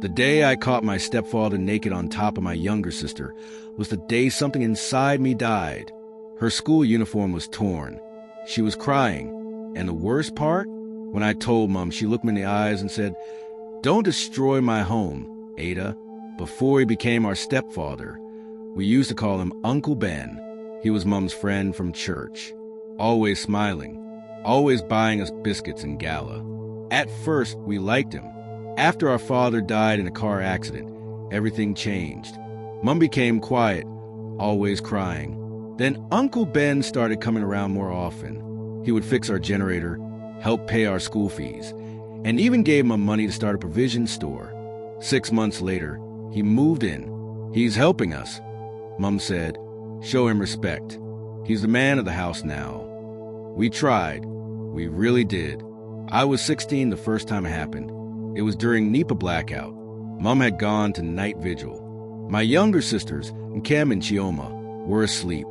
The day I caught my stepfather naked on top of my younger sister was the day something inside me died. Her school uniform was torn. She was crying. And the worst part? When I told Mom, she looked me in the eyes and said, "Don't destroy my home, Ada." Before he became our stepfather, we used to call him Uncle Ben. He was Mom's friend from church, always smiling, always buying us biscuits and gala. At first, we liked him. After our father died in a car accident, everything changed. Mom became quiet, always crying. Then Uncle Ben started coming around more often. He would fix our generator, help pay our school fees, and even gave Mom money to start a provision store. 6 months later, he moved in. "He's helping us," Mom said. "Show him respect. He's the man of the house now." We tried. We really did. I was 16 the first time it happened. It was during NEPA blackout. Mom had gone to night vigil. My younger sisters, Nkem and Chioma, were asleep.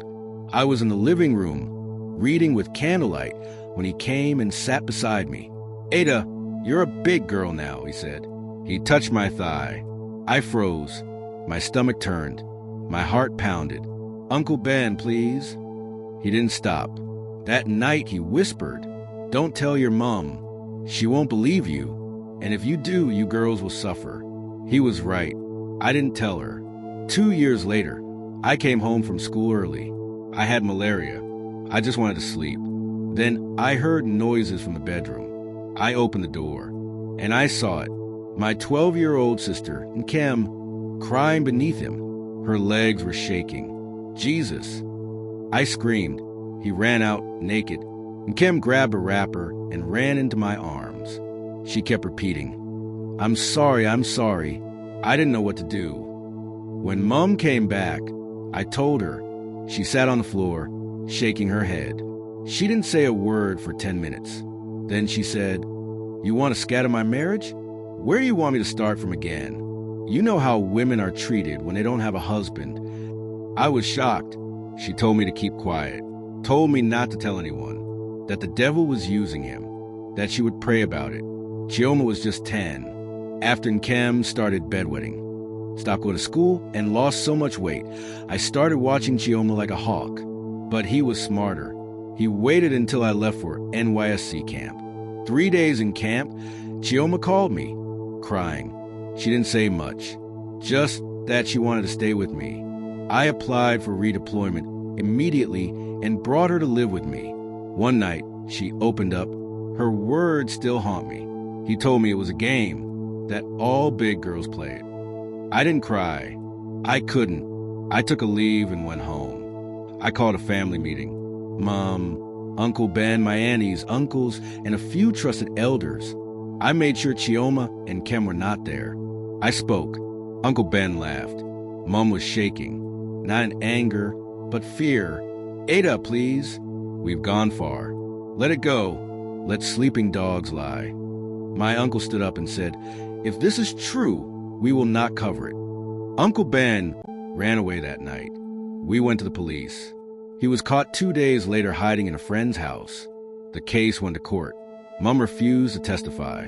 I was in the living room, reading with candlelight, when he came and sat beside me. "Ada, you're a big girl now," he said. He touched my thigh. I froze. My stomach turned. My heart pounded. "Uncle Ben, please." He didn't stop. That night he whispered, "Don't tell your mom. She won't believe you. And if you do, you girls will suffer." He was right. I didn't tell her. 2 years later, I came home from school early. I had malaria. I just wanted to sleep. Then I heard noises from the bedroom. I opened the door, and I saw it. My 12-year-old sister, Nkem, crying beneath him. Her legs were shaking. "Jesus!" I screamed. He ran out naked. Nkem grabbed a wrapper and ran into my arms. She kept repeating, I'm sorry. I didn't know what to do. When Mom came back, I told her. She sat on the floor, shaking her head. She didn't say a word for 10 minutes. Then she said, "You want to scatter my marriage? Where do you want me to start from again? You know how women are treated when they don't have a husband." I was shocked. She told me to keep quiet, told me not to tell anyone, that the devil was using him, that she would pray about it. Chioma was just 10. After Nkem started bedwetting, stopped going to school, and lost so much weight, I started watching Chioma like a hawk. But he was smarter. He waited until I left for NYSC camp. 3 days in camp, Chioma called me, crying. She didn't say much, just that she wanted to stay with me. I applied for redeployment immediately and brought her to live with me. One night, she opened up. Her words still haunt me. He told me it was a game, that all big girls played. I didn't cry. I couldn't. I took a leave and went home. I called a family meeting. Mom, Uncle Ben, my aunties, uncles, and a few trusted elders. I made sure Chioma and Kem were not there. I spoke. Uncle Ben laughed. Mom was shaking, not in anger, but fear. "Ada, please. We've gone far. Let it go. Let sleeping dogs lie." My uncle stood up and said, "If this is true, we will not cover it." Uncle Ben ran away that night. We went to the police. He was caught 2 days later hiding in a friend's house. The case went to court. Mom refused to testify.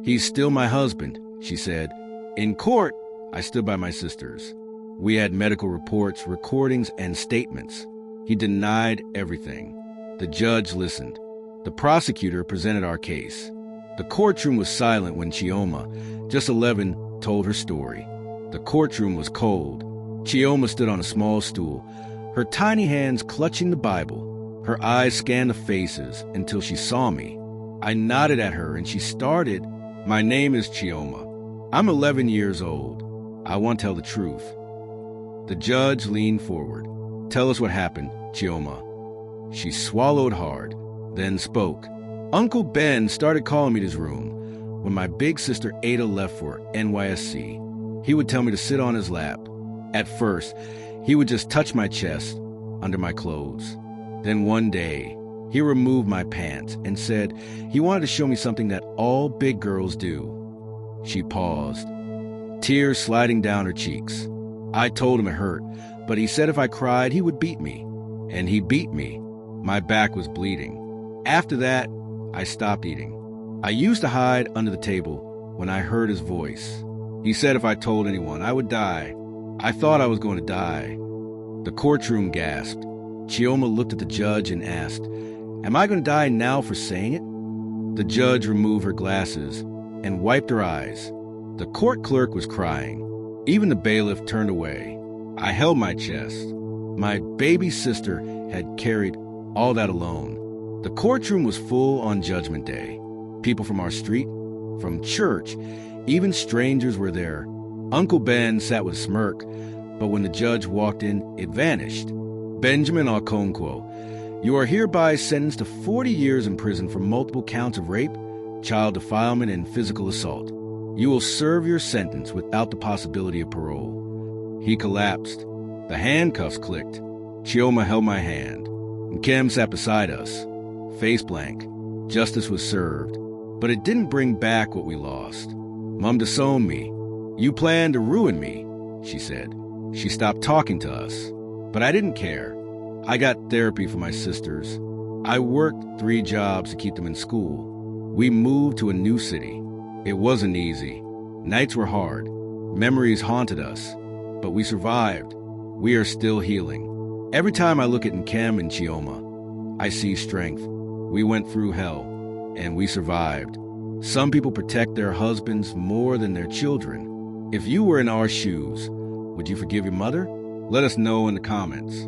"He's still my husband," she said. In court, I stood by my sisters. We had medical reports, recordings, and statements. He denied everything. The judge listened. The prosecutor presented our case. The courtroom was silent when Chioma, just 11, told her story. The courtroom was cold. Chioma stood on a small stool, her tiny hands clutching the Bible. Her eyes scanned the faces until she saw me. I nodded at her and she started, "My name is Chioma. I'm 11 years old. I want to tell the truth." The judge leaned forward. "Tell us what happened, Chioma." She swallowed hard, then spoke. "Uncle Ben started calling me to his room when my big sister Ada left for NYSC. He would tell me to sit on his lap. At first, he would just touch my chest under my clothes. Then one day, he removed my pants and said he wanted to show me something that all big girls do." She paused, tears sliding down her cheeks. I told him it hurt, but he said if I cried, he would beat me. And he beat me. My back was bleeding. After that, I stopped eating. I used to hide under the table when I heard his voice. He said if I told anyone, I would die. I thought I was going to die. The courtroom gasped. Chioma looked at the judge and asked, Am I going to die now for saying it? The judge removed her glasses and wiped her eyes. The court clerk was crying. Even the bailiff turned away. I held my chest. My baby sister had carried all that alone. The courtroom was full on Judgment Day. People from our street, from church, even strangers were there. Uncle Ben sat with a smirk, but when the judge walked in, it vanished. Benjamin Okonkwo, you are hereby sentenced to 40 years in prison for multiple counts of rape, child defilement, and physical assault. You will serve your sentence without the possibility of parole. He collapsed. The handcuffs clicked. Chioma held my hand. Nkem sat beside us, face blank. Justice was served, but it didn't bring back what we lost. Mum disowned me. You planned to ruin me, she said. She stopped talking to us, but I didn't care. I got therapy for my sisters. I worked 3 jobs to keep them in school. We moved to a new city. It wasn't easy. Nights were hard. Memories haunted us, but we survived. We are still healing. Every time I look at Nkem and Chioma, I see strength. We went through hell, and we survived. Some people protect their husbands more than their children. If you were in our shoes, would you forgive your mother? Let us know in the comments.